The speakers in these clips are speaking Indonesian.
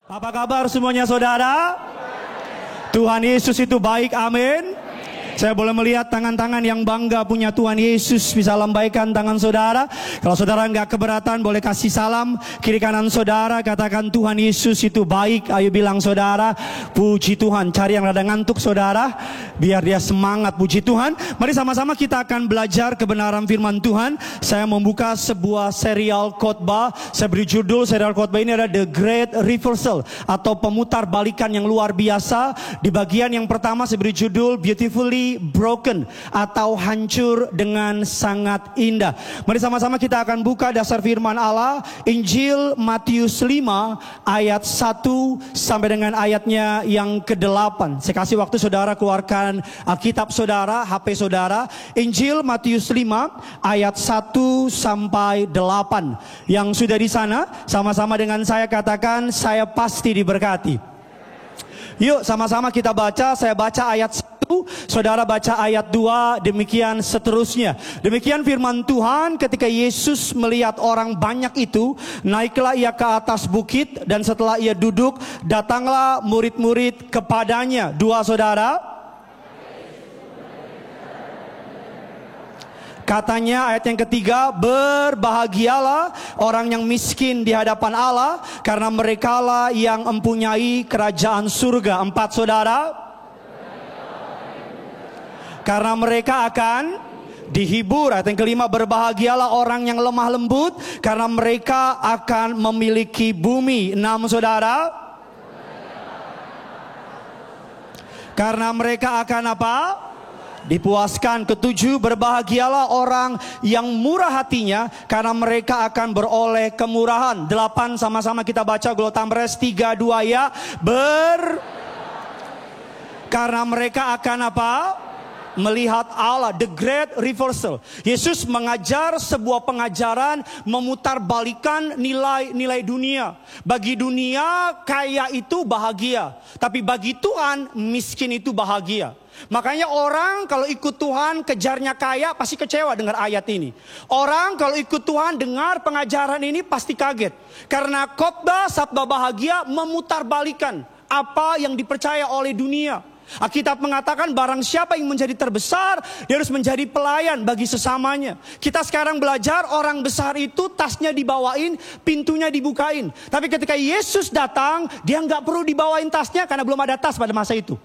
Apa kabar semuanya saudara? Tuhan Yesus itu baik, amin. Saya boleh melihat tangan-tangan yang bangga punya Tuhan Yesus. Bisa lambaikan tangan saudara. Kalau saudara nggak keberatan boleh kasih salam. Kiri kanan saudara katakan Tuhan Yesus itu baik. Ayo bilang saudara, puji Tuhan. Cari yang rada ngantuk saudara, biar dia semangat, puji Tuhan. Mari sama-sama kita akan belajar kebenaran firman Tuhan. Saya membuka sebuah serial khotbah. Saya beri judul serial khotbah ini adalah The Great Reversal, atau pemutar balikan yang luar biasa. Di bagian yang pertama saya beri judul Beautifully Broken, atau hancur dengan sangat indah. Mari sama-sama kita akan buka dasar firman Allah, Injil Matius 5 ayat 1 sampai dengan ayatnya yang ke-8. Saya kasih waktu saudara keluarkan Alkitab saudara, HP saudara. Injil Matius 5 ayat 1 sampai 8. Yang sudah di sana sama-sama dengan saya katakan, saya pasti diberkati. Yuk sama-sama kita baca. Saya baca ayat 1, saudara baca ayat 2, demikian seterusnya. Demikian firman Tuhan. Ketika Yesus melihat orang banyak itu, naiklah ia ke atas bukit, dan setelah ia duduk, datanglah murid-murid kepadanya. 2 saudara. Katanya ayat yang ketiga, berbahagialah orang yang miskin di hadapan Allah, karena merekalah yang mempunyai kerajaan surga. 4 saudara. Karena mereka akan dihibur. Ayat yang kelima, berbahagialah orang yang lemah lembut, karena mereka akan memiliki bumi. 6 saudara. Karena mereka akan apa? Dipuaskan. 7, berbahagialah orang yang murah hatinya, karena mereka akan beroleh kemurahan. 8 sama-sama kita baca Glotamres 3, 2 ya. Karena mereka akan apa? Melihat Allah. The Great Reversal. Yesus mengajar sebuah pengajaran memutarbalikan nilai-nilai dunia. Bagi dunia kaya itu bahagia, tapi bagi Tuhan miskin itu bahagia. Makanya orang kalau ikut Tuhan kejarnya kaya pasti kecewa dengar ayat ini. Orang kalau ikut Tuhan dengar pengajaran ini pasti kaget. Karena khotbah sabda bahagia memutarbalikan apa yang dipercaya oleh dunia. Alkitab mengatakan barang siapa yang menjadi terbesar, dia harus menjadi pelayan bagi sesamanya. Kita sekarang belajar orang besar itu tasnya dibawain, pintunya dibukain. Tapi ketika Yesus datang, dia nggak perlu dibawain tasnya karena belum ada tas pada masa itu.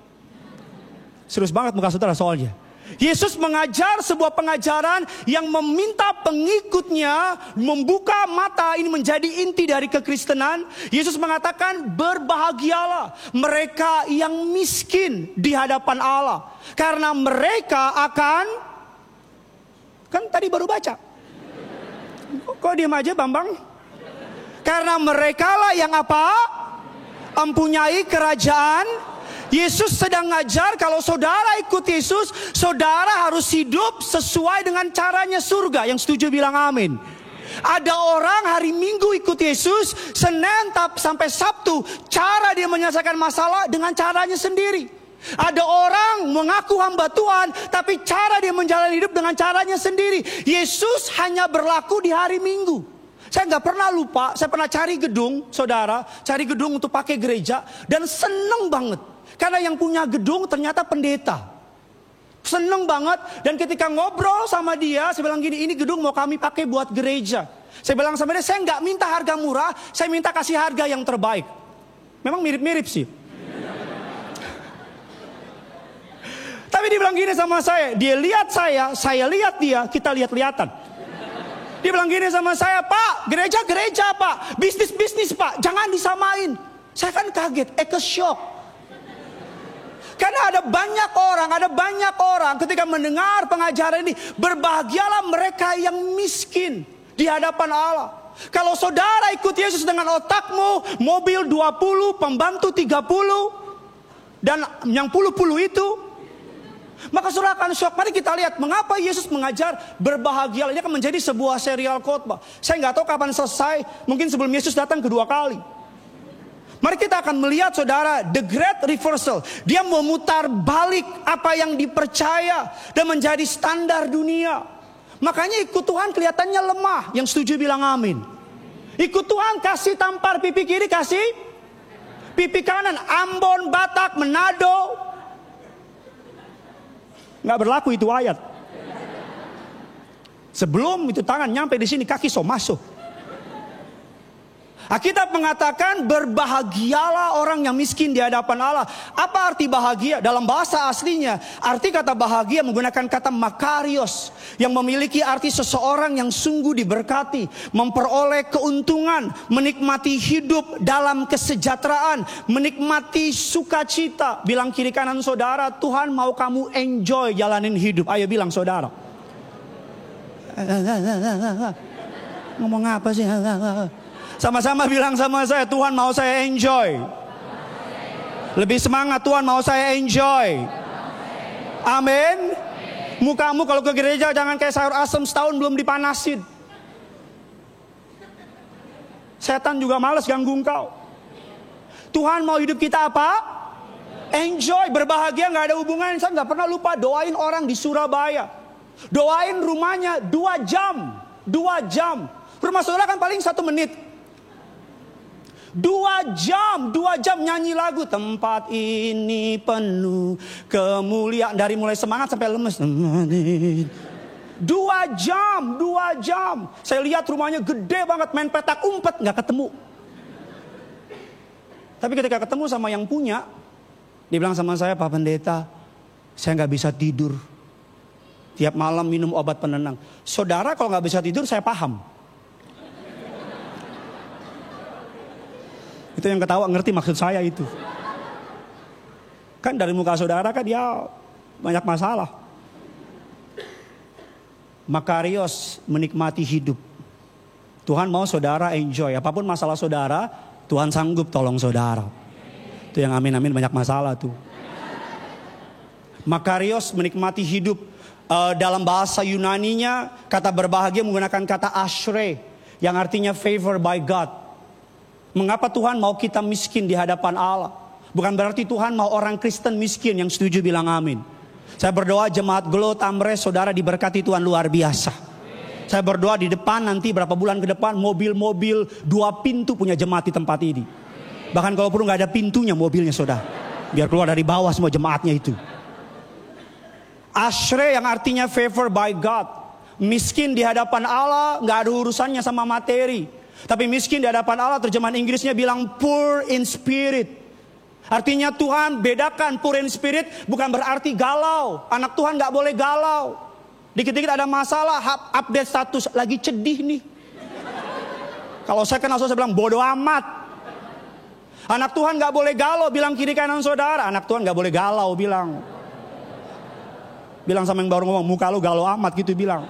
Serius banget muka saudara soalnya. Yesus mengajar sebuah pengajaran yang meminta pengikutnya membuka mata. Ini menjadi inti dari kekristenan. Yesus mengatakan berbahagialah mereka yang miskin di hadapan Allah, karena mereka akan, kan tadi baru baca. Kok diam aja Bambang? Karena merekalah yang apa? Mempunyai kerajaan. Yesus sedang ngajar kalau saudara ikut Yesus, saudara harus hidup sesuai dengan caranya surga. Yang setuju bilang amin. Ada orang hari Minggu ikut Yesus, Senin sampai Sabtu, cara dia menyelesaikan masalah dengan caranya sendiri. Ada orang mengaku hamba Tuhan, tapi cara dia menjalani hidup dengan caranya sendiri. Yesus hanya berlaku di hari Minggu. Saya nggak pernah lupa, saya pernah cari gedung, saudara, cari gedung untuk pakai gereja, dan seneng banget. Karena yang punya gedung ternyata pendeta. Seneng banget. Dan ketika ngobrol sama dia, saya bilang gini, ini gedung mau kami pakai buat gereja. Saya bilang sama dia, saya nggak minta harga murah, saya minta kasih harga yang terbaik. Memang mirip-mirip sih. Tapi dia bilang gini sama saya, dia lihat saya lihat dia, kita lihat-lihatan. Dia bilang gini sama saya, Pak, gereja-gereja Pak, bisnis-bisnis Pak, jangan disamain. Saya kan kaget, shock. Karena ada banyak orang ketika mendengar pengajaran ini, berbahagialah mereka yang miskin di hadapan Allah. Kalau saudara ikut Yesus dengan otakmu, mobil 20, pembantu 30, dan yang puluh-puluh itu, maka saudara akan syok. Mari kita lihat mengapa Yesus mengajar berbahagialah. Ini akan menjadi sebuah serial khotbah. Saya nggak tahu kapan selesai, mungkin sebelum Yesus datang kedua kali. Mari kita akan melihat saudara, The Great Reversal. Dia memutar balik apa yang dipercaya dan menjadi standar dunia. Makanya ikut Tuhan kelihatannya lemah. Yang setuju bilang amin. Ikut Tuhan kasih tampar pipi kiri, kasih Pipi kanan, Ambon, Batak, Manado. Nggak berlaku itu ayat. Sebelum itu tangan nyampe di sini, kaki so masuk. Alkitab mengatakan berbahagialah orang yang miskin di hadapan Allah. Apa arti bahagia? Dalam bahasa aslinya, arti kata bahagia menggunakan kata makarios, yang memiliki arti seseorang yang sungguh diberkati, memperoleh keuntungan, menikmati hidup dalam kesejahteraan, menikmati sukacita. Bilang kiri kanan saudara, Tuhan mau kamu enjoy jalanin hidup. Ayo bilang saudara. Ngomong apa sih? Sama-sama bilang sama saya, Tuhan mau saya enjoy. Lebih semangat, Tuhan mau saya enjoy. Amin. Mukamu kalau ke gereja jangan kayak sayur asem setahun belum dipanasin. Setan juga malas ganggu engkau. Tuhan mau hidup kita apa? Enjoy, berbahagia, gak ada hubungan. Saya gak pernah lupa doain orang di Surabaya. Doain rumahnya 2 jam. 2 jam. Rumah saudara kan paling 1 menit. 2 jam nyanyi lagu. Tempat ini penuh kemuliaan. Dari mulai semangat sampai lemes. 2 jam. Saya lihat rumahnya gede banget, main petak umpet gak ketemu. Tapi ketika ketemu sama yang punya, dia bilang sama saya, Pak Pendeta, saya gak bisa tidur. Tiap malam minum obat penenang. Saudara kalau gak bisa tidur saya paham. Itu yang ketawa ngerti maksud saya itu. Kan dari muka saudara kan dia banyak masalah. Makarios, menikmati hidup. Tuhan mau saudara enjoy. Apapun masalah saudara, Tuhan sanggup tolong saudara. Itu yang amin-amin banyak masalah tuh. Makarios, menikmati hidup. Dalam bahasa Yunaninya, kata berbahagia menggunakan kata ashre, yang artinya favor by God. Mengapa Tuhan mau kita miskin di hadapan Allah? Bukan berarti Tuhan mau orang Kristen miskin. Yang setuju bilang amin. Saya berdoa jemaat Glo Tamres, saudara diberkati Tuhan luar biasa. Saya berdoa di depan nanti berapa bulan ke depan, mobil-mobil 2 pintu punya jemaat di tempat ini. Bahkan kalau perlu gak ada pintunya mobilnya saudara. Biar keluar dari bawah semua jemaatnya itu. Ashre yang artinya favor by God. Miskin di hadapan Allah gak ada urusannya sama materi. Tapi miskin di hadapan Allah, terjemahan Inggrisnya bilang poor in spirit. Artinya Tuhan bedakan poor in spirit bukan berarti galau. Anak Tuhan gak boleh galau. Dikit-dikit ada masalah, update status, lagi cedih nih. Kalau saya kenal saya bilang bodoh amat. Anak Tuhan gak boleh galau, bilang kiri kanan saudara. Anak Tuhan gak boleh galau, bilang. Bilang sama yang baru ngomong, muka lu galau amat gitu bilang.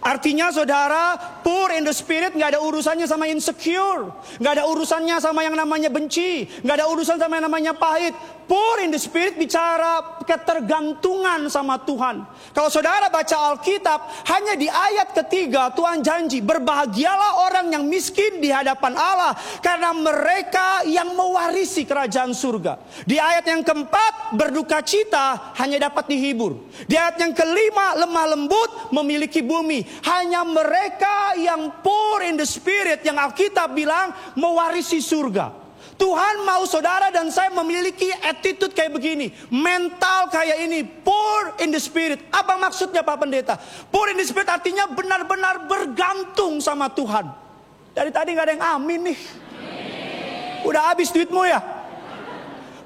Artinya saudara, poor in the spirit gak ada urusannya sama insecure. Gak ada urusannya sama yang namanya benci. Gak ada urusan sama yang namanya pahit. Poor in the spirit bicara ketergantungan sama Tuhan. Kalau saudara baca Alkitab, hanya di ayat ketiga Tuhan janji, berbahagialah orang yang miskin di hadapan Allah, karena mereka yang mewarisi kerajaan surga. Di ayat yang keempat, berduka cita hanya dapat dihibur. Di ayat yang kelima, lemah lembut memiliki bumi. Hanya mereka yang poor in the spirit, yang Alkitab bilang mewarisi surga. Tuhan mau saudara dan saya memiliki attitude kayak begini, mental kayak ini, poor in the spirit. Apa maksudnya Pak Pendeta? Poor in the spirit artinya benar-benar bergantung sama Tuhan. Dari tadi gak ada yang amin nih. Udah habis duitmu ya?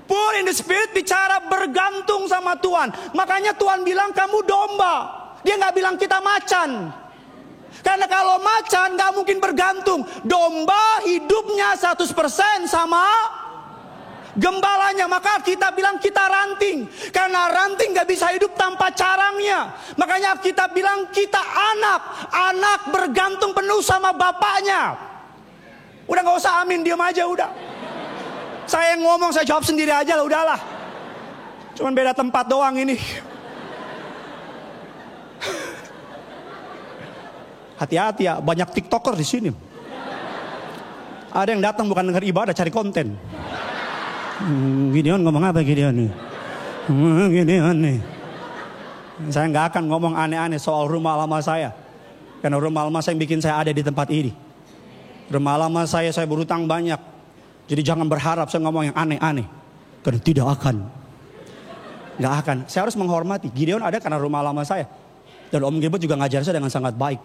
Poor in the spirit bicara bergantung sama Tuhan. Makanya Tuhan bilang kamu domba. Dia gak bilang kita macan. Karena kalau macan gak mungkin bergantung. Domba hidupnya 100% sama gembalanya. Maka kita bilang kita ranting. Karena ranting gak bisa hidup tanpa carangnya. Makanya kita bilang kita anak. Anak bergantung penuh sama bapaknya. Udah gak usah amin, diam aja udah. Saya yang ngomong, saya jawab sendiri aja lah, udahlah. Cuman beda tempat doang ini. Hati-hati ya, banyak TikToker di sini. Ada yang datang bukan dengar ibadah, cari konten. Gideon ngomong apa Gideon nih? Gideon nih. Saya nggak akan ngomong aneh-aneh soal rumah lama saya, karena rumah lama saya yang bikin saya ada di tempat ini. Rumah lama saya berutang banyak. Jadi jangan berharap saya ngomong yang aneh-aneh. Karena tidak akan. Nggak akan. Saya harus menghormati. Gideon ada karena rumah lama saya. Dan Om Gilbert juga ngajar saya dengan sangat baik.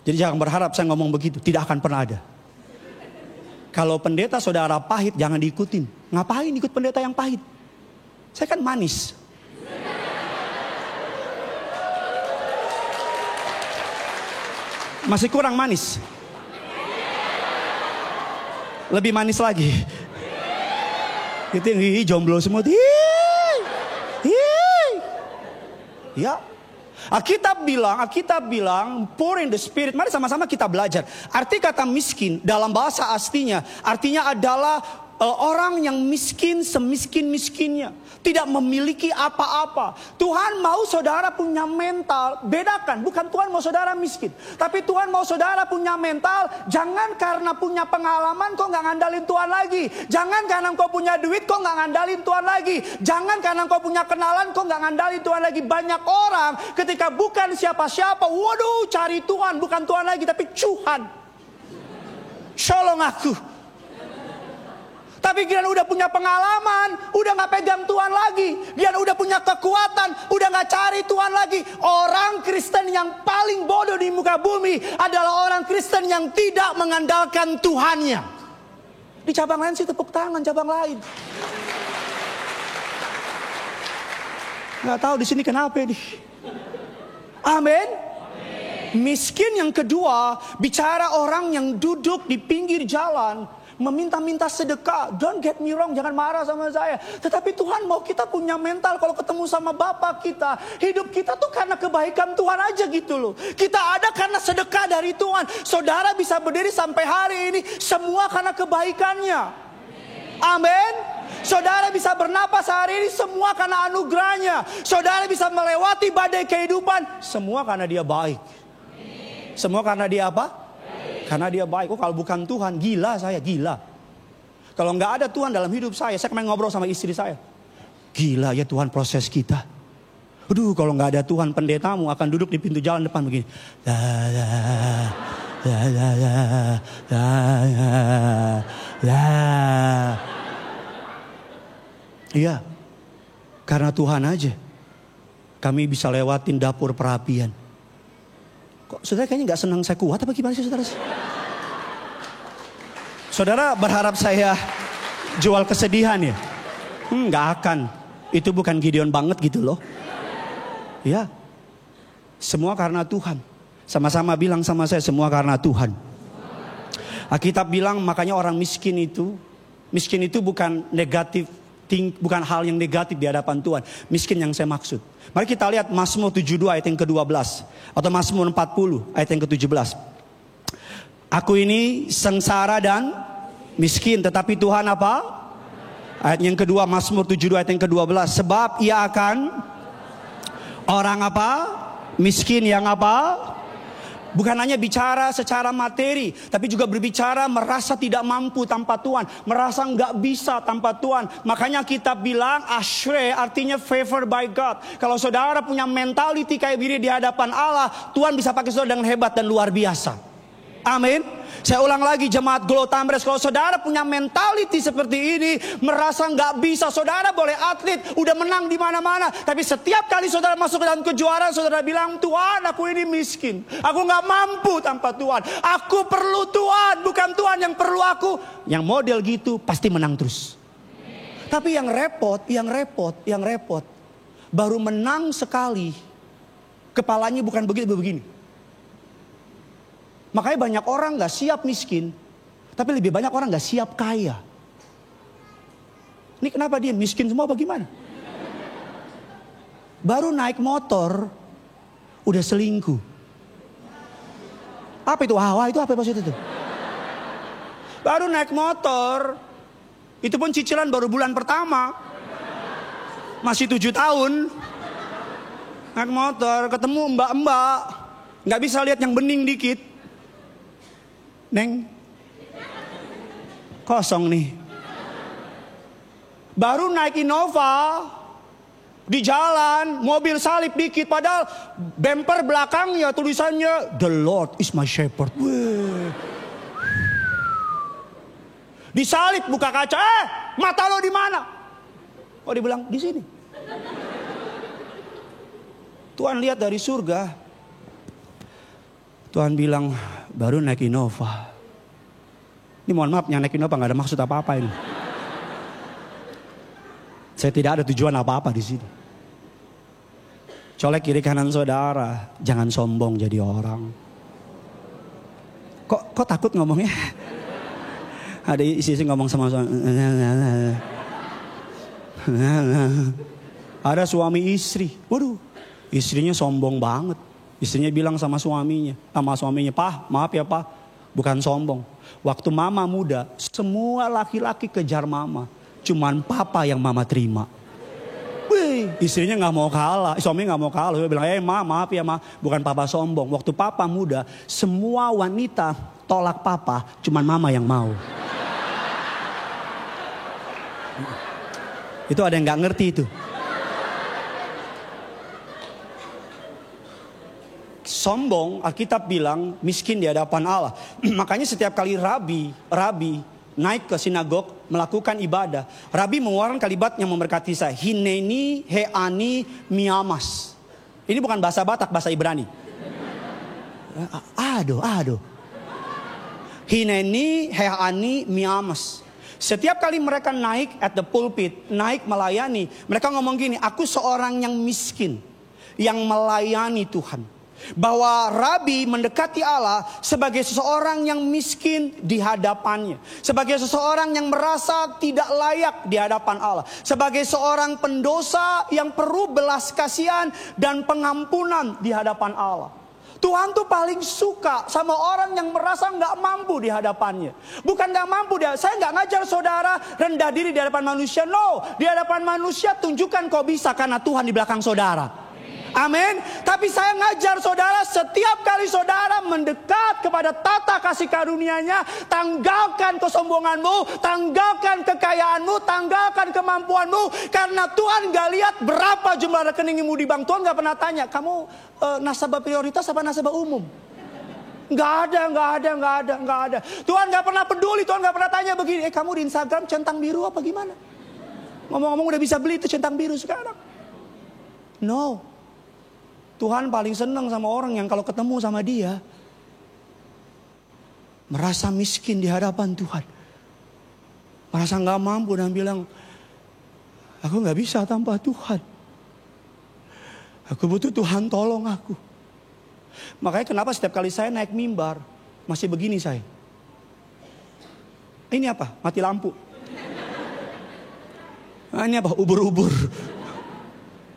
Jadi jangan berharap saya ngomong begitu. Tidak akan pernah ada. Kalau pendeta saudara pahit, jangan diikutin. Ngapain ikut pendeta yang pahit? Saya kan manis. Masih kurang manis. Lebih manis lagi. Itu yang jomblo semua. Ya. Alkitab bilang poor in the spirit. Mari sama-sama kita belajar. Arti kata miskin dalam bahasa aslinya artinya adalah orang yang miskin semiskin-miskinnya, tidak memiliki apa-apa. Tuhan mau saudara punya mental, bedakan, bukan Tuhan mau saudara miskin, tapi Tuhan mau saudara punya mental. Jangan karena punya pengalaman kok nggak ngandalin Tuhan lagi. Jangan karena kau punya duit kok nggak ngandalin Tuhan lagi. Jangan karena kau punya kenalan kok nggak ngandalin Tuhan lagi. Banyak orang ketika bukan siapa-siapa, waduh cari Tuhan, bukan Tuhan lagi tapi Tuhan. Tolong aku. Tapi dia udah punya pengalaman, udah gak pegang Tuhan lagi. Dia udah punya kekuatan, udah gak cari Tuhan lagi. Orang Kristen yang paling bodoh di muka bumi adalah orang Kristen yang tidak mengandalkan Tuhannya. Di cabang lain sih tepuk tangan, cabang lain. Gak tahu di sini kenapa nih. Amin. Miskin yang kedua, bicara orang yang duduk di pinggir jalan, meminta-minta sedekah. Don't get me wrong, jangan marah sama saya. Tetapi Tuhan mau kita punya mental kalau ketemu sama Bapa kita. Hidup kita tuh karena kebaikan Tuhan aja gitu loh. Kita ada karena sedekah dari Tuhan. Saudara bisa berdiri sampai hari ini semua karena kebaikannya. Amin. Saudara bisa bernapas hari ini semua karena anugerahnya. Saudara bisa melewati badai kehidupan semua karena dia baik. Semua karena dia apa? Karena dia baik. Oh kalau bukan Tuhan, gila saya, gila. Kalau nggak ada Tuhan dalam hidup saya kemarin ngobrol sama istri saya. Gila ya Tuhan proses kita. Aduh kalau nggak ada Tuhan, pendetamu akan duduk di pintu jalan depan begini. Iya, karena Tuhan aja kami bisa lewatin dapur perapian. Kok saudara kayaknya gak senang saya kuat apa gimana sih saudara? Saudara berharap saya jual kesedihan ya? Gak akan. Itu bukan Gideon banget gitu loh. Ya. Semua karena Tuhan. Sama-sama bilang sama saya, semua karena Tuhan. Alkitab bilang makanya orang miskin itu bukan negatif. Bukan hal yang negatif di hadapan Tuhan. Miskin yang saya maksud. Mari kita lihat Mazmur 72 ayat yang ke-12. Atau Mazmur 40 ayat yang ke-17. Aku ini sengsara dan miskin. Tetapi Tuhan apa? Ayat yang kedua Mazmur 72 ayat yang ke-12. Sebab ia akan orang apa? Miskin yang apa? Bukan hanya bicara secara materi, tapi juga berbicara merasa tidak mampu tanpa Tuhan, merasa nggak bisa tanpa Tuhan. Makanya kita bilang Ashre artinya favor by God. Kalau saudara punya mentality kayak gini di hadapan Allah, Tuhan bisa pakai saudara dengan hebat dan luar biasa. Amin. Saya ulang lagi jemaat Glow Tamres, kalau saudara punya mentality seperti ini, merasa nggak bisa, saudara boleh atlet, udah menang di mana-mana, tapi setiap kali saudara masuk ke dalam kejuaraan, saudara bilang, Tuhan, aku ini miskin, aku nggak mampu tanpa Tuhan, aku perlu Tuhan, bukan Tuhan yang perlu aku. Yang model gitu pasti menang terus. Tapi yang repot, baru menang sekali, kepalanya bukan begini. Makanya banyak orang gak siap miskin, tapi lebih banyak orang gak siap kaya. Ini kenapa dia miskin semua bagaimana? Baru naik motor, udah selingkuh. Apa itu hawa itu apa maksudnya itu? Baru naik motor, itu pun cicilan baru bulan pertama. Masih 7 tahun. Naik motor, ketemu mbak-mbak, gak bisa lihat yang bening dikit. Neng, kosong nih. Baru naik Innova, di jalan, mobil salib dikit. Padahal bumper belakangnya tulisannya, The Lord is my shepherd. Disalib, buka kaca, mata lo di mana? Oh, dibilang di sini. Tuhan lihat dari surga. Tuhan bilang, baru naik Innova. Ini mohon maaf, yang naik Innova gak ada maksud apa-apa ini. Saya tidak ada tujuan apa-apa di sini. Colek kiri kanan saudara, jangan sombong jadi orang. Kok takut ngomongnya? Ada isi ngomong sama suami. Ada suami istri, waduh, istrinya sombong banget. Istrinya bilang sama suaminya, "Pak, maaf ya Pak, bukan sombong. Waktu mama muda, semua laki-laki kejar mama. Cuman papa yang mama terima." Wih, istrinya nggak mau kalah, suaminya nggak mau kalah. Dia bilang, maaf ya bukan papa sombong. Waktu papa muda, semua wanita tolak papa, cuman mama yang mau. Itu ada yang nggak ngerti itu. Sombong, Alkitab bilang miskin di hadapan Allah. Makanya setiap kali rabi naik ke sinagog melakukan ibadah, Rabi mengeluarkan kalimat yang memberkati saya. Hineni heani miamas. Ini bukan bahasa Batak, bahasa Ibrani. Aduh. Hineni heani miamas. Setiap kali mereka naik at the pulpit, naik melayani, mereka ngomong gini, aku seorang yang miskin, yang melayani Tuhan. Bahwa Rabi mendekati Allah sebagai seseorang yang miskin di hadapannya. Sebagai seseorang yang merasa tidak layak di hadapan Allah. Sebagai seorang pendosa yang perlu belas kasihan dan pengampunan di hadapan Allah. Tuhan tuh paling suka sama orang yang merasa nggak mampu di hadapannya. Bukan nggak mampu, saya nggak ngajar saudara rendah diri di hadapan manusia. No, di hadapan manusia tunjukkan kau bisa karena Tuhan di belakang saudara. Amin. Tapi saya ngajar saudara, setiap kali saudara mendekat kepada tata kasih karunia-Nya, tanggalkan kesombonganmu, tanggalkan kekayaanmu, tanggalkan kemampuanmu. Karena Tuhan gak lihat berapa jumlah rekeningmu di bank. Tuhan gak pernah tanya, kamu nasabah prioritas apa nasabah umum? Gak ada. Tuhan gak pernah peduli, Tuhan gak pernah tanya begini, kamu di Instagram centang biru apa gimana? Ngomong-ngomong udah bisa beli itu centang biru sekarang. No. Tuhan paling senang sama orang yang kalau ketemu sama dia merasa miskin di hadapan Tuhan. Merasa gak mampu dan bilang, aku gak bisa tanpa Tuhan. Aku butuh Tuhan tolong aku. Makanya kenapa setiap kali saya naik mimbar masih begini saya. Ini apa? Mati lampu. Ini apa? Ubur-ubur.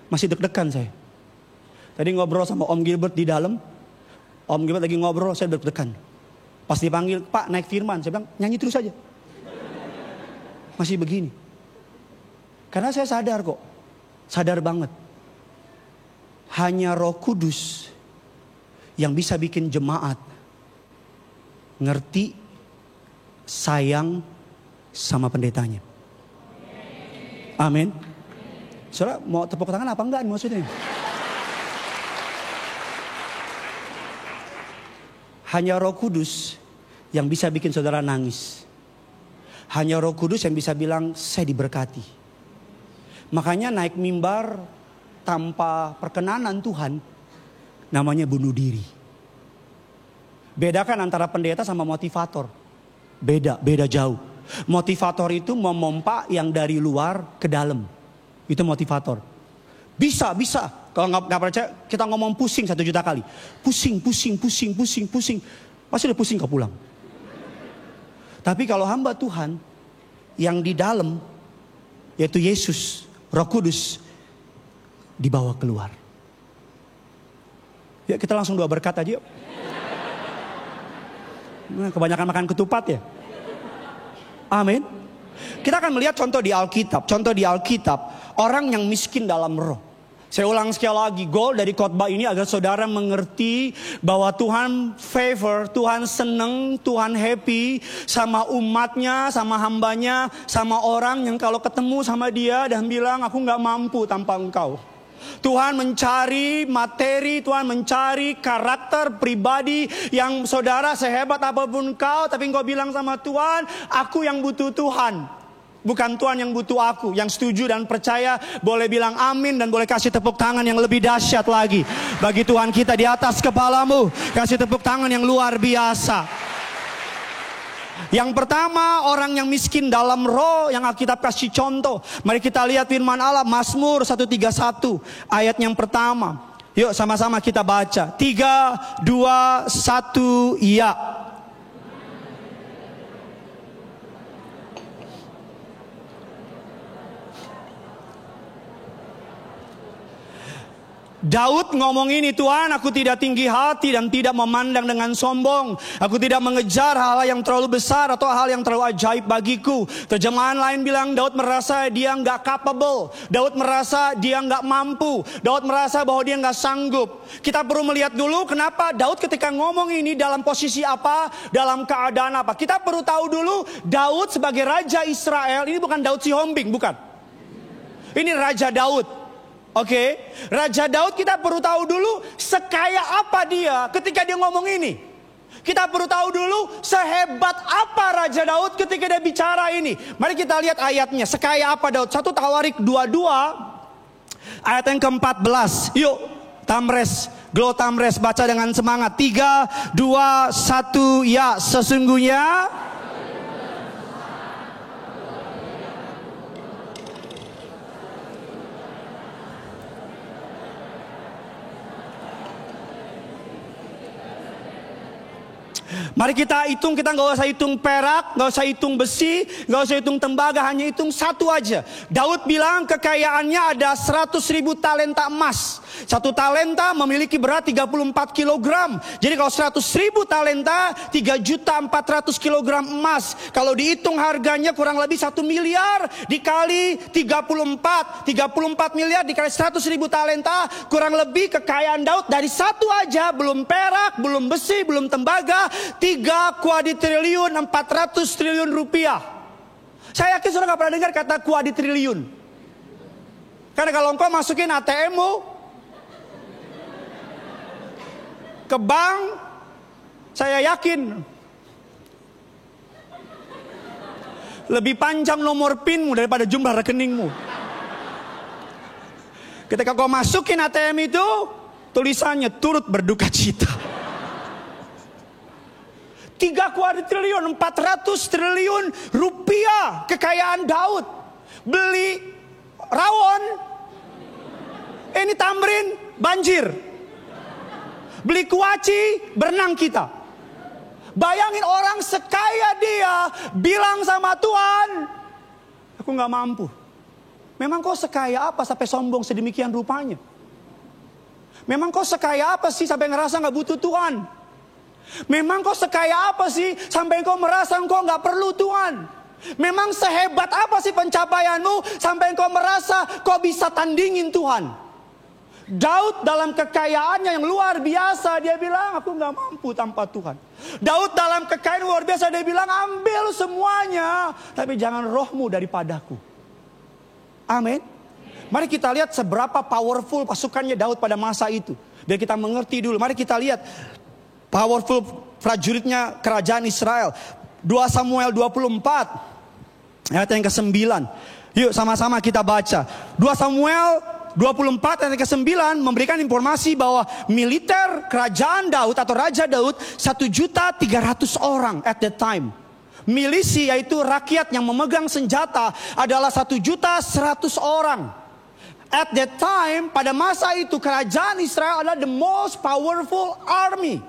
Masih deg-degan saya. Tadi ngobrol sama Om Gilbert di dalam. Om Gilbert lagi ngobrol, saya deg-degan. Pas dipanggil, Pak naik firman, saya bilang nyanyi terus aja. Masih begini. Karena saya sadar kok. Sadar banget. Hanya Roh Kudus yang bisa bikin jemaat ngerti, sayang sama pendetanya. Amin. Saudara mau tepuk tangan apa enggak maksudnya? Hanya Roh Kudus yang bisa bikin saudara nangis. Hanya Roh Kudus yang bisa bilang saya diberkati. Makanya naik mimbar tanpa perkenanan Tuhan namanya bunuh diri. Bedakan antara pendeta sama motivator. Beda jauh. Motivator itu memompa yang dari luar ke dalam. Itu motivator. Bisa. Kalau nggak percaya, kita ngomong pusing 1 juta kali. Pusing. Pasti udah pusing kau pulang. Tapi kalau hamba Tuhan yang di dalam, yaitu Yesus, Roh Kudus, dibawa keluar. Ya kita langsung doa berkat aja yuk. Kebanyakan makan ketupat ya. Amin. Kita akan melihat contoh di Alkitab. Orang yang miskin dalam roh. Saya ulang sekali lagi, goal dari khotbah ini agar saudara mengerti bahwa Tuhan favor, Tuhan seneng, Tuhan happy sama umatnya, sama hambanya, sama orang yang kalau ketemu sama dia dan bilang aku gak mampu tanpa engkau. Tuhan mencari materi, Tuhan mencari karakter pribadi yang saudara sehebat apapun kau, tapi engkau bilang sama Tuhan, aku yang butuh Tuhan. Bukan Tuhan yang butuh aku. Yang setuju dan percaya boleh bilang amin dan boleh kasih tepuk tangan yang lebih dahsyat lagi bagi Tuhan kita di atas kepalamu. Kasih tepuk tangan yang luar biasa. Yang pertama, orang yang miskin dalam roh yang Alkitab kasih contoh. Mari kita lihat firman Allah, Mazmur 131 ayat yang pertama. Yuk sama-sama kita baca. 3, 2, 1, ya. Daud ngomong ini, Tuhan, aku tidak tinggi hati dan tidak memandang dengan sombong. Aku tidak mengejar hal yang terlalu besar atau hal yang terlalu ajaib bagiku. Terjemahan lain bilang Daud merasa dia nggak capable. Daud merasa dia nggak mampu. Daud merasa bahwa dia nggak sanggup. Kita perlu melihat dulu kenapa Daud ketika ngomong ini dalam posisi apa, dalam keadaan apa. Kita perlu tahu dulu Daud sebagai Raja Israel, ini bukan Daud Sihombing, bukan. Ini Raja Daud. Oke, Raja Daud kita perlu tahu dulu sekaya apa dia ketika dia ngomong ini. Kita perlu tahu dulu sehebat apa Raja Daud ketika dia bicara ini. Mari kita lihat ayatnya, sekaya apa Daud. 1 Tawarik 22 ayat yang ke-14. Yuk, Tamres, Glo Tamres, baca dengan semangat. 3, 2, 1, ya. Sesungguhnya mari kita hitung, kita nggak usah hitung perak, nggak usah hitung besi, nggak usah hitung tembaga, hanya hitung satu aja. Daud bilang kekayaannya ada 100.000 talenta emas. Satu talenta memiliki berat 34 kilogram. Jadi kalau 100.000 talenta 3.400.000 kilogram emas. Kalau dihitung harganya kurang lebih 1 miliar dikali 34 miliar dikali 100.000 talenta, kurang lebih kekayaan Daud dari satu aja, belum perak, belum besi, belum tembaga, 3 kuadriliun 400 triliun rupiah. Saya yakin saudara gak pernah dengar kata kuadriliun. Karena kalau engkau masukin ATM-mu ke bank, saya yakin lebih panjang nomor PIN-mu daripada jumlah rekeningmu. Ketika kau masukin ATM itu, tulisannya turut berduka cita. 3 kuadriliun 400 triliun rupiah kekayaan Daud. Beli rawon, ini Tamrin banjir. Beli kuaci, berenang kita. Bayangin orang sekaya dia bilang sama Tuhan, aku gak mampu. Memang kau sekaya apa sampai sombong sedemikian rupanya? Memang kau sekaya apa sih sampai ngerasa gak butuh Tuhan? Memang kau sekaya apa sih sampai kau merasa engkau gak perlu Tuhan? Memang sehebat apa sih pencapaianmu sampai kau merasa kau bisa tandingin Tuhan? Daud dalam kekayaannya yang luar biasa, dia bilang aku gak mampu tanpa Tuhan. Daud dalam kekayaan luar biasa, dia bilang ambil semuanya, tapi jangan rohmu daripadaku. Amin. Mari kita lihat seberapa powerful pasukannya Daud pada masa itu, biar kita mengerti dulu. Mari kita lihat powerful prajuritnya kerajaan Israel. 2 Samuel 24 ayat yang ke-9. Yuk sama-sama kita baca. 2 Samuel 24 ayat ke-9 memberikan informasi bahwa militer kerajaan Daud atau Raja Daud 1.300.000 orang at that time. Milisi yaitu rakyat yang memegang senjata adalah 1.100.000 orang. At that time, pada masa itu kerajaan Israel adalah the most powerful army.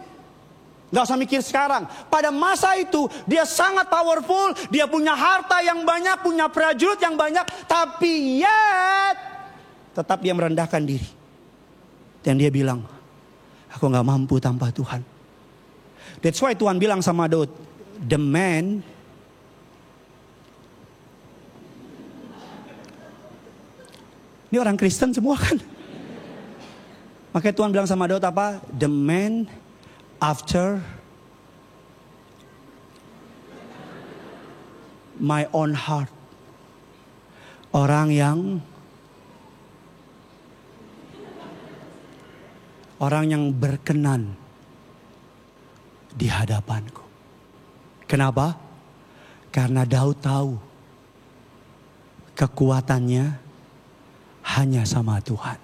Gak usah mikir sekarang. Pada masa itu dia sangat powerful, dia punya harta yang banyak, punya prajurit yang banyak, tapi yet tetap dia merendahkan diri. Dan dia bilang, aku gak mampu tanpa Tuhan. That's why Tuhan bilang sama Daud, the man ini orang Kristen semua kan. Makanya Tuhan bilang sama Daud apa? The man after my own heart. Orang yang orang yang berkenan di hadapanku. Kenapa? Karena Daud tahu kekuatannya hanya sama Tuhan.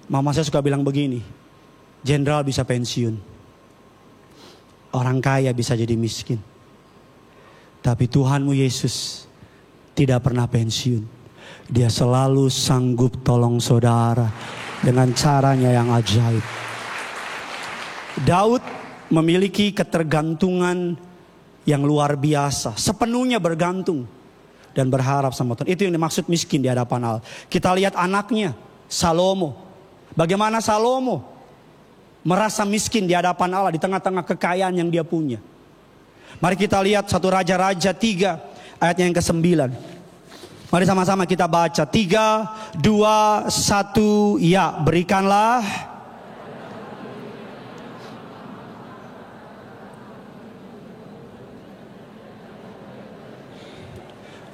Mama saya suka bilang begini, jenderal bisa pensiun, orang kaya bisa jadi miskin, tapi Tuhanmu Yesus tidak pernah pensiun. Dia selalu sanggup tolong saudara dengan caranya yang ajaib. Daud memiliki ketergantungan yang luar biasa, sepenuhnya bergantung dan berharap sama Tuhan. Itu yang dimaksud miskin di hadapan Allah. Kita lihat anaknya Salomo. Bagaimana Salomo merasa miskin di hadapan Allah di tengah-tengah kekayaan yang dia punya. Mari kita lihat 1 Raja-Raja 3 ayatnya yang ke-9. Mari sama-sama kita baca. 3, 2, 1, ya, berikanlah.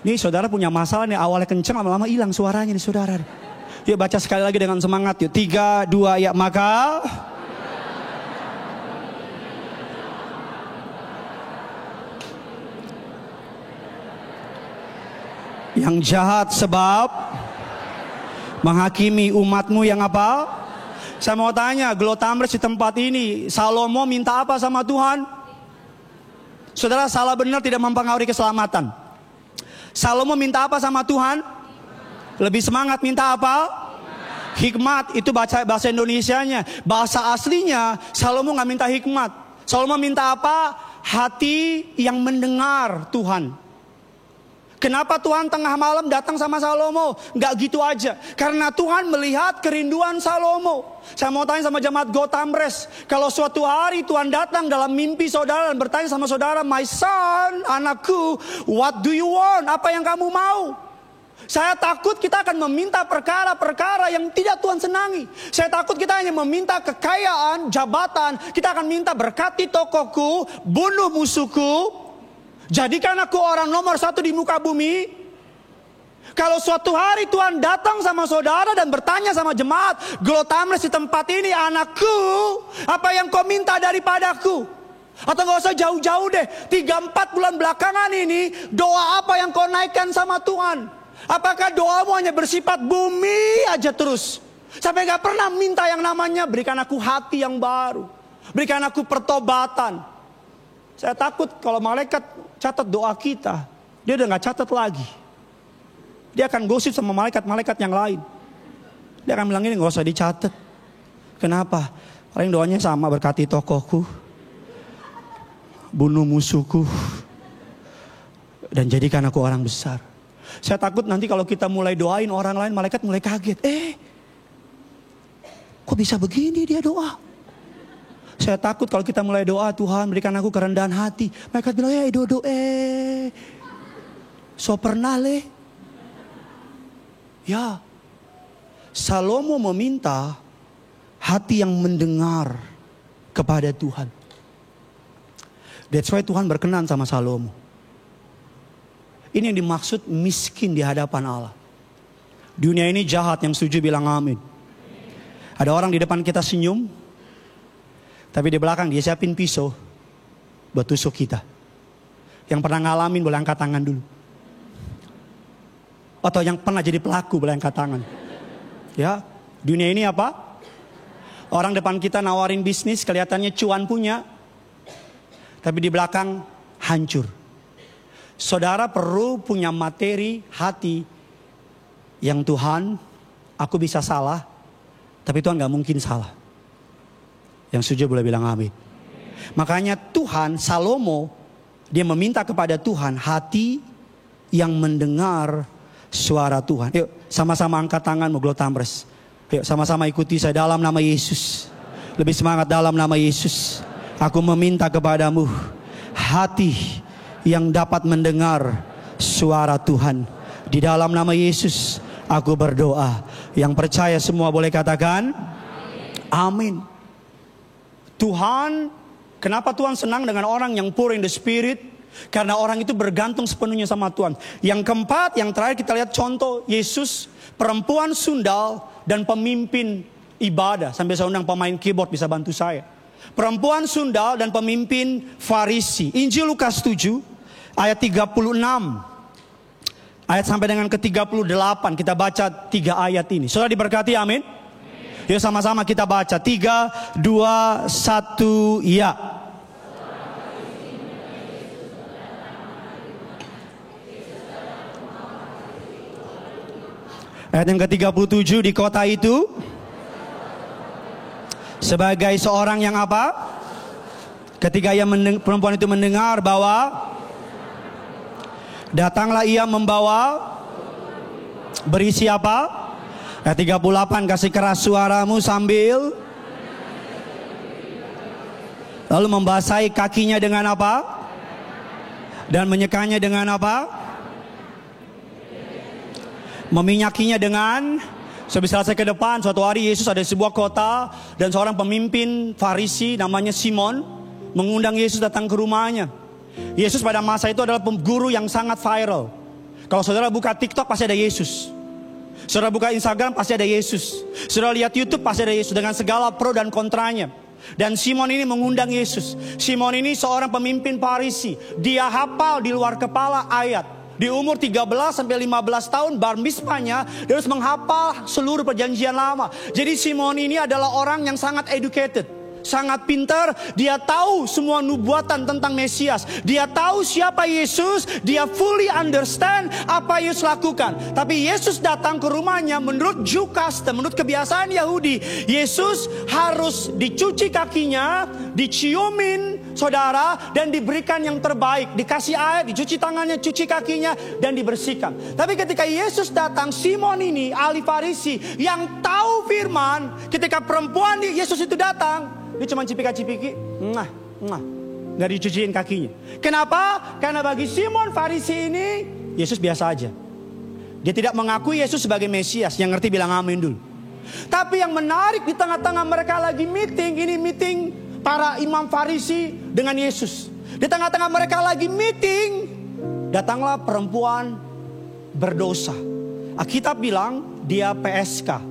Nih saudara punya masalah nih, awalnya kenceng lama-lama hilang suaranya nih saudara. Yuk baca sekali lagi dengan semangat yuk. 3, 2, ya, maka yang jahat sebab menghakimi umatmu yang apa? Saya mau tanya, Glotamres di tempat ini, Salomo minta apa sama Tuhan? Saudara, salah benar tidak mempengaruhi keselamatan. Salomo minta apa sama Tuhan? Lebih semangat minta apa? Hikmat. Itu bahasa Indonesianya. Bahasa aslinya Salomo gak minta hikmat. Salomo minta apa? Hati yang mendengar Tuhan. Kenapa Tuhan tengah malam datang sama Salomo? Gak gitu aja. Karena Tuhan melihat kerinduan Salomo. Saya mau tanya sama jemaat Glotamres. Kalau suatu hari Tuhan datang dalam mimpi saudara dan bertanya sama saudara, "My son, anakku, what do you want? Apa yang kamu mau?" Saya takut kita akan meminta perkara-perkara yang tidak Tuhan senangi. Saya takut kita hanya meminta kekayaan, jabatan. Kita akan minta berkati tokoku, bunuh musuhku. Jadikan aku orang nomor 1 di muka bumi. Kalau suatu hari Tuhan datang sama saudara dan bertanya sama jemaat Glotamres di tempat ini, "Anakku, apa yang kau minta daripadaku?" Atau gak usah jauh-jauh deh, 3-4 bulan belakangan ini, doa apa yang kau naikkan sama Tuhan? Apakah doamu hanya bersifat bumi aja terus? Sampai gak pernah minta yang namanya berikan aku hati yang baru, berikan aku pertobatan. Saya takut kalau malaikat catat doa kita, dia udah gak catat lagi. Dia akan gosip sama malaikat-malaikat yang lain. Dia akan bilang ini gak usah dicatat. Kenapa? Paling doanya sama, berkati tokohku, bunuh musuhku, dan jadikan aku orang besar. Saya takut nanti kalau kita mulai doain orang lain, malaikat mulai kaget. Kok bisa begini dia doa? Saya takut kalau kita mulai doa, "Tuhan berikan aku kerendahan hati." Malaikat bilang, dodo so pernah le. Ya, Salomo meminta hati yang mendengar kepada Tuhan. That's why Tuhan berkenan sama Salomo. Ini yang dimaksud miskin di hadapan Allah. Dunia ini jahat, yang setuju bilang amin. Ada orang di depan kita senyum, tapi di belakang dia siapin pisau buat tusuk kita. Yang pernah ngalamin boleh angkat tangan dulu. Atau yang pernah jadi pelaku boleh angkat tangan. Ya, dunia ini apa? Orang depan kita nawarin bisnis, kelihatannya cuan punya, tapi di belakang hancur. Saudara perlu punya materi hati yang Tuhan, aku bisa salah, tapi Tuhan gak mungkin salah. Yang setuju boleh bilang amin. Makanya Tuhan, Salomo, dia meminta kepada Tuhan hati yang mendengar suara Tuhan. Yuk sama-sama angkat tanganmu Glotamres. Yuk sama-sama ikuti saya dalam nama Yesus. Lebih semangat dalam nama Yesus. Aku meminta kepadamu hati yang dapat mendengar suara Tuhan. Di dalam nama Yesus aku berdoa. Yang percaya semua boleh katakan amin. Tuhan, kenapa Tuhan senang dengan orang yang poor in the spirit? Karena orang itu bergantung sepenuhnya sama Tuhan. Yang keempat, yang terakhir kita lihat contoh Yesus, perempuan sundal dan pemimpin ibadah. Sampai saya undang pemain keyboard bisa bantu saya. Perempuan sundal dan pemimpin Farisi. Injil Lukas 7 ayat 36. Ayat sampai dengan ke-38. Kita baca 3 ayat ini. Saudara diberkati, amin. Yuk sama-sama kita baca. 3, 2, 1, ya. Ayat yang ke-37, di kota itu sebagai seorang yang apa? Ketika perempuan itu mendengar bahwa datanglah ia membawa berisi apa? Ayat 38, kasih keras suaramu sambil lalu membasahi kakinya dengan apa? Dan menyekanya dengan apa? Meminyakinya dengan. Sebisa saya ke depan, suatu hari Yesus ada di sebuah kota dan seorang pemimpin Farisi namanya Simon mengundang Yesus datang ke rumahnya. Yesus pada masa itu adalah guru yang sangat viral. Kalau saudara buka TikTok pasti ada Yesus. Saudara buka Instagram pasti ada Yesus. Saudara lihat YouTube pasti ada Yesus dengan segala pro dan kontranya. Dan Simon ini mengundang Yesus. Simon ini seorang pemimpin Farisi. Dia hafal di luar kepala ayat. Di umur 13 sampai 15 tahun bar mitzvahnya dia harus menghafal seluruh perjanjian lama. Jadi Simon ini adalah orang yang sangat educated, sangat pintar. Dia tahu semua nubuatan tentang Mesias. Dia tahu siapa Yesus. Dia fully understand apa Yesus lakukan. Tapi Yesus datang ke rumahnya, menurut Jew custom, menurut kebiasaan Yahudi, Yesus harus dicuci kakinya, diciumin saudara, dan diberikan yang terbaik. Dikasih air, dicuci tangannya, cuci kakinya, dan dibersihkan. Tapi ketika Yesus datang, Simon ini ahli Farisi yang tahu firman, ketika perempuan Yesus itu datang, dia cuma cipika-cipiki, nggak dicuciin kakinya. Kenapa? Karena bagi Simon Farisi ini Yesus biasa aja. Dia tidak mengakui Yesus sebagai Mesias. Yang ngerti bilang amin dulu. Tapi yang menarik, di tengah-tengah mereka lagi meeting, ini meeting para imam Farisi dengan Yesus. Di tengah-tengah mereka lagi meeting, datanglah perempuan berdosa. Alkitab bilang dia PSK.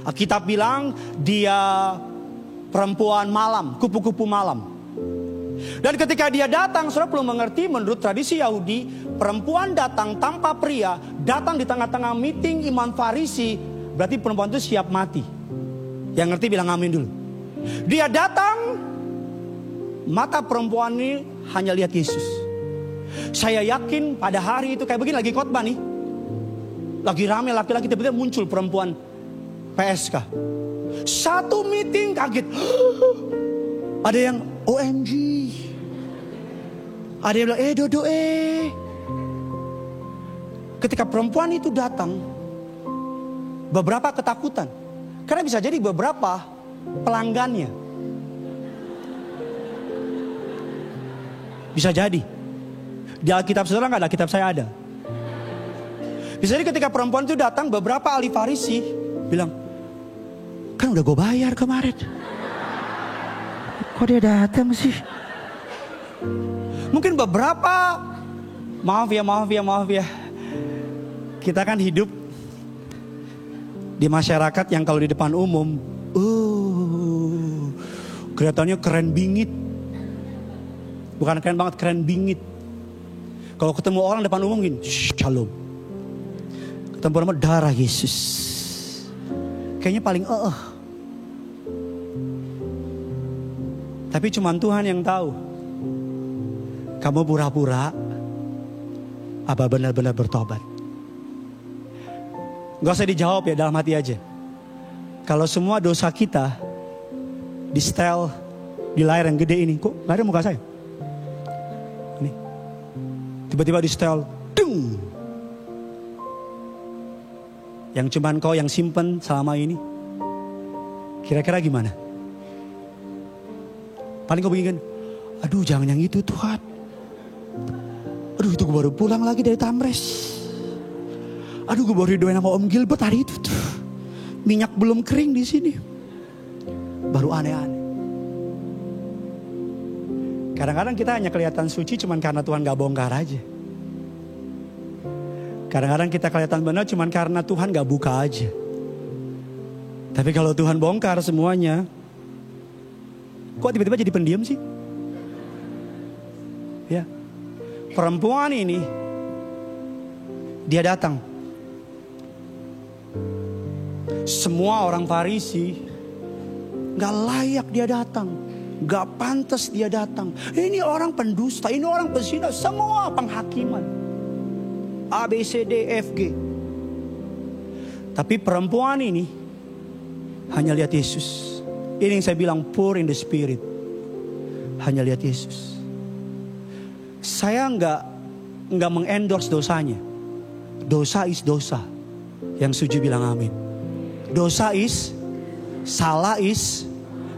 Alkitab bilang dia perempuan malam, kupu-kupu malam. Dan ketika dia datang, saudara perlu mengerti, menurut tradisi Yahudi, perempuan datang tanpa pria, datang di tengah-tengah meeting imam Farisi, berarti perempuan itu siap mati. Yang ngerti bilang amin dulu. Dia datang, mata perempuan ini hanya lihat Yesus. Saya yakin pada hari itu kayak begini, lagi khotbah nih, lagi rame laki-laki, tiba-tiba muncul perempuan PSK. Satu meeting kaget. Ada yang OMG. Ada yang bilang Dodo. Ketika perempuan itu datang, beberapa ketakutan. Karena bisa jadi beberapa pelanggannya. Bisa jadi. Di Alkitab saudara nggak ada, Alkitab saya ada. Bisa jadi ketika perempuan itu datang, beberapa ahli Farisi bilang, kan udah gue bayar kemarin, kok dia datang sih? Mungkin beberapa, maaf ya. Kita kan hidup di masyarakat yang kalau di depan umum, kelihatannya keren bingit. Bukan keren banget, keren bingit. Kalau ketemu orang depan umum gini, shalom. Ketemu orang darah Yesus. Kayaknya paling Tapi cuma Tuhan yang tahu. Kamu pura-pura apa benar-benar bertobat? Gak usah dijawab ya, dalam hati aja. Kalau semua dosa kita di setel di layar yang gede ini, kok layar muka saya? Ini. Tiba-tiba di setel, dung. Yang cuman kau yang simpen selama ini. Kira-kira gimana? Paling kau begini kan, aduh jangan yang itu Tuhan. Aduh itu gue baru pulang lagi dari Tamres. Aduh gue baru didoain sama Om Gilbert hari itu tuh. Minyak belum kering di sini. Baru aneh-aneh. Kadang-kadang kita hanya kelihatan suci cuman karena Tuhan gak bongkar aja. Kadang-kadang kita kelihatan benar cuman karena Tuhan gak buka aja. Tapi kalau Tuhan bongkar semuanya, kok tiba-tiba jadi pendiam sih? Ya, perempuan ini, dia datang. Semua orang Farisi gak layak dia datang, gak pantas dia datang. Ini orang pendusta, ini orang pezina, semua penghakiman A, B, C, D, F, G. Tapi perempuan ini hanya lihat Yesus. Ini yang saya bilang poor in the spirit. Hanya lihat Yesus. Saya nggak mengendorse dosanya. Dosa is dosa. Yang setuju bilang amin. Dosa is, salah is,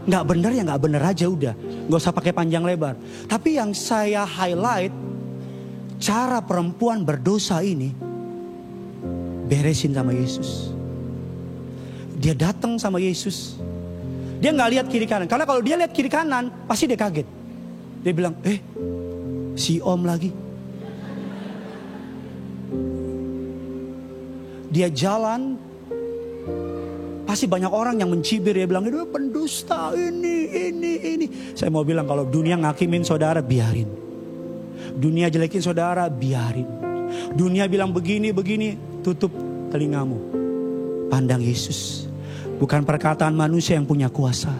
nggak benar ya nggak benar aja udah. Nggak usah pakai panjang lebar. Tapi yang saya highlight, cara perempuan berdosa ini beresin sama Yesus. Dia datang sama Yesus. Dia nggak lihat kiri kanan. Karena kalau dia lihat kiri kanan, pasti dia kaget. Dia bilang, si om lagi. Dia jalan, pasti banyak orang yang mencibir. Dia bilang, itu pendusta, ini. Saya mau bilang, kalau dunia ngakimin saudara, biarin. Dunia jelekin saudara, biarin. Dunia bilang begini, tutup telingamu. Pandang Yesus. Bukan perkataan manusia yang punya kuasa,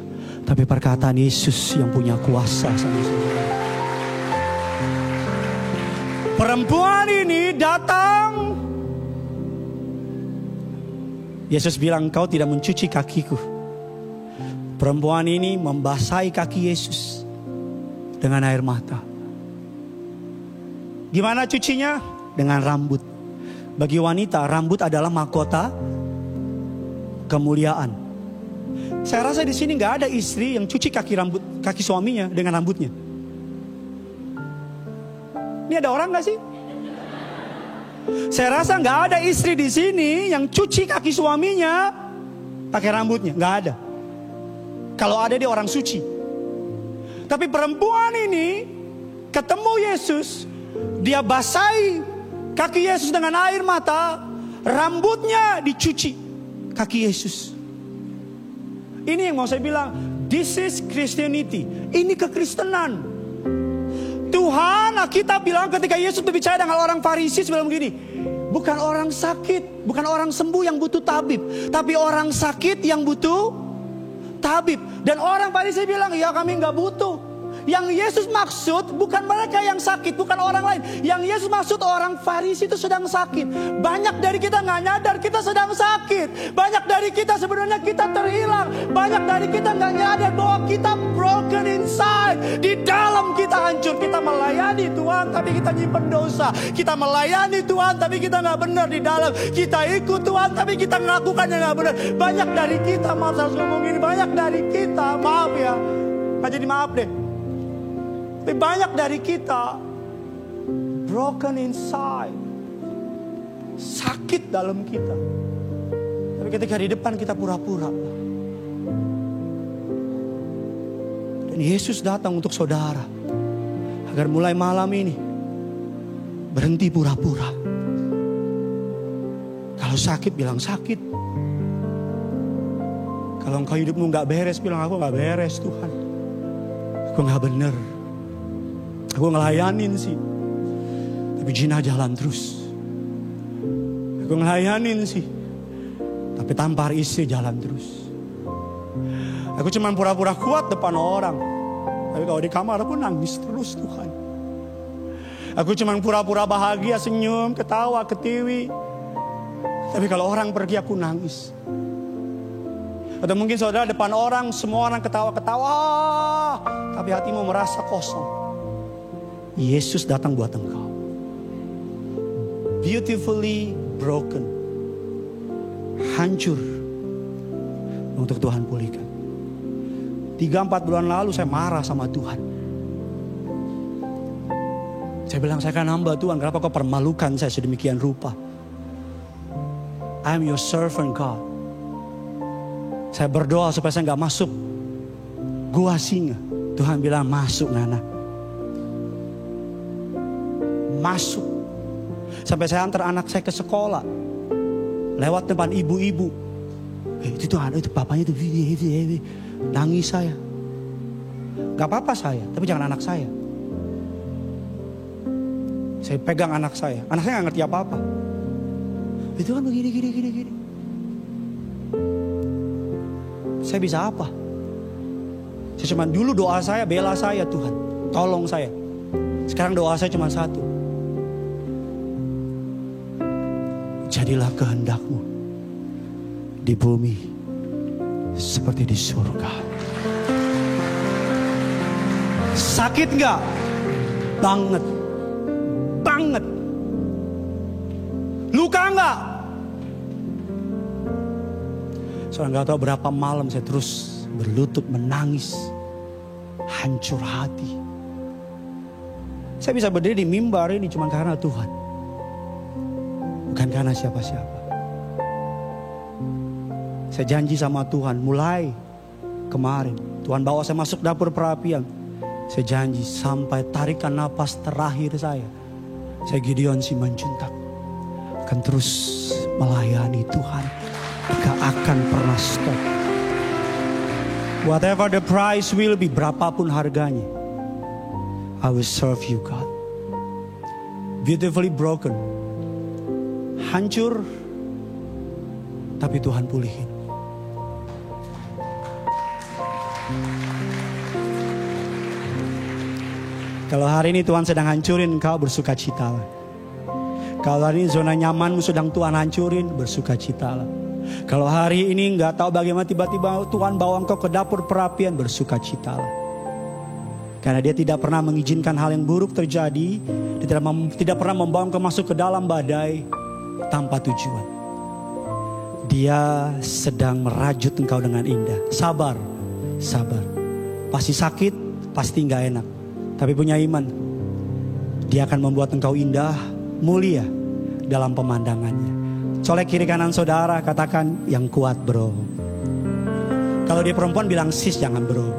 tapi perkataan Yesus yang punya kuasa. Perempuan ini datang. Yesus bilang, engkau tidak mencuci kakiku. Perempuan ini membasahi kaki Yesus dengan air mata. Gimana cucinya? Dengan rambut. Bagi wanita, rambut adalah mahkota kemuliaan. Saya rasa di sini nggak ada istri yang cuci kaki suaminya dengan rambutnya. Ini ada orang nggak sih? Saya rasa nggak ada istri di sini yang cuci kaki suaminya pakai rambutnya, nggak ada. Kalau ada dia orang suci. Tapi perempuan ini ketemu Yesus, dia basahi kaki Yesus dengan air mata, rambutnya dicuci. Kaki Yesus. Ini yang mau saya bilang, this is Christianity. Ini kekristenan. Tuhan, kita bilang ketika Yesus berbicara dengan orang Farisi sebelum begini, bukan orang sakit, bukan orang sembuh yang butuh tabib, tapi orang sakit yang butuh tabib. Dan orang Farisi bilang, ya kami nggak butuh. Yang Yesus maksud bukan mereka yang sakit, bukan orang lain. Yang Yesus maksud orang Farisi itu sedang sakit. Banyak dari kita nggak nyadar kita sedang sakit. Banyak dari kita sebenarnya kita terhilang. Banyak dari kita nggak nyadar bahwa kita broken inside. Di dalam kita hancur. Kita melayani Tuhan tapi kita nyimpen dosa. Kita melayani Tuhan tapi kita nggak benar di dalam. Kita ikut Tuhan tapi kita melakukannya nggak benar. Banyak dari kita, maaf saya harus ngomong ini, banyak dari kita, maaf ya, nggak jadi maaf deh. Tapi banyak dari kita broken inside, sakit dalam kita. Tapi ketika di depan kita pura-pura. Dan Yesus datang untuk saudara, agar mulai malam ini berhenti pura-pura. Kalau sakit bilang sakit. Kalau engkau hidupmu gak beres, bilang aku gak beres Tuhan. Aku gak bener. Aku ngelayanin sih, tapi Gina jalan terus. Aku ngelayanin sih, tapi tampar istri jalan terus. Aku cuma pura-pura kuat depan orang, tapi kalau di kamar aku nangis terus Tuhan. Aku cuma pura-pura bahagia, senyum, ketawa, ketiwi, tapi kalau orang pergi aku nangis. Atau mungkin saudara depan orang, semua orang ketawa-ketawa, tapi hatimu merasa kosong. Yesus datang buat engkau. Beautifully broken. Hancur. Untuk Tuhan pulihkan. 3-4 bulan lalu saya marah sama Tuhan. Saya bilang, saya kan hamba Tuhan, kenapa kau permalukan saya sedemikian rupa? I'm your servant God. Saya berdoa supaya saya gak masuk gua singa. Tuhan bilang, masuk Nana. Masuk. Sampai saya antar anak saya ke sekolah, lewat depan ibu-ibu, Itu bapaknya itu. Nangis saya. Gak apa-apa saya, tapi jangan anak saya. Saya pegang anak saya. Anak saya gak ngerti apa-apa. Itu kan begini. Saya bisa apa? Saya cuma dulu doa saya, bela saya Tuhan. Tolong saya. Sekarang doa saya cuma satu. Jadilah kehendak-Mu di bumi seperti di surga. Sakit gak? Banget. Luka gak? Soalnya gak tahu berapa malam saya terus berlutut menangis. Hancur hati. Saya bisa berdiri di mimbar ini cuma karena Tuhan. Bukan karena siapa-siapa. Saya janji sama Tuhan mulai kemarin. Tuhan bawa saya masuk dapur perapian. Saya janji sampai tarikan napas terakhir saya Gideon Simanjuntak akan terus melayani Tuhan. Gak akan pernah stop. Whatever the price will be, berapapun harganya, I will serve you God. Beautifully broken, hancur, tapi Tuhan pulihin. Kalau hari ini Tuhan sedang hancurin engkau, bersukacitalah. Kalau hari ini zona nyamanmu sedang Tuhan hancurin, bersukacitalah. Kalau hari ini gak tahu bagaimana tiba-tiba Tuhan bawa engkau ke dapur perapian, bersukacitalah. Karena Dia tidak pernah mengizinkan hal yang buruk terjadi. Dia tidak pernah membawa engkau masuk ke dalam badai tanpa tujuan. Dia sedang merajut engkau dengan indah. Sabar. Pasti sakit, pasti gak enak. Tapi punya iman, Dia akan membuat engkau indah, mulia dalam pemandangannya. Colek kiri kanan saudara, katakan yang kuat bro. Kalau dia perempuan bilang sis, jangan bro.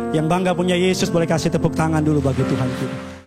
Yang bangga punya Yesus boleh kasih tepuk tangan dulu bagi Tuhan kita.